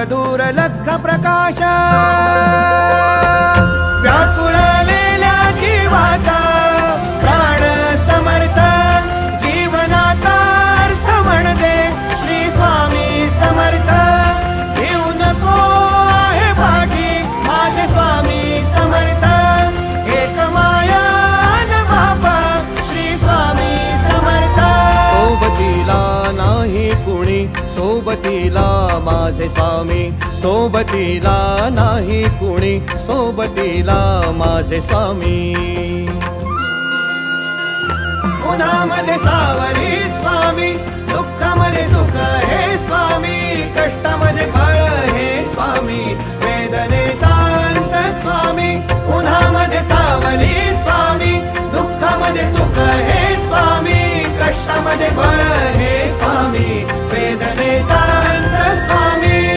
दूर लख प्रकाश व्याकुळलेल्या जीवाचा प्राण समर्थ जीवनाचा अर्थ म्हणजे श्री स्वामी समर्थ घेऊ नको आहे पाठी माझे स्वामी समर्थ एक माया न बापा श्री स्वामी समर्थ सोबतीला नाही कुणी सोबतीला माझे स्वामी सोबतीला नाही कुणी सोबतीला माझे स्वामी उन्हामध्ये सावली स्वामी दुःखामध्ये सुख हे स्वामी कष्टामध्ये बळ हे स्वामी वेदनेचा अंत स्वामी उन्हामध्ये सावली स्वामी दुःखामध्ये सुख हे स्वामी कष्टामध्ये बळ हे स्वामी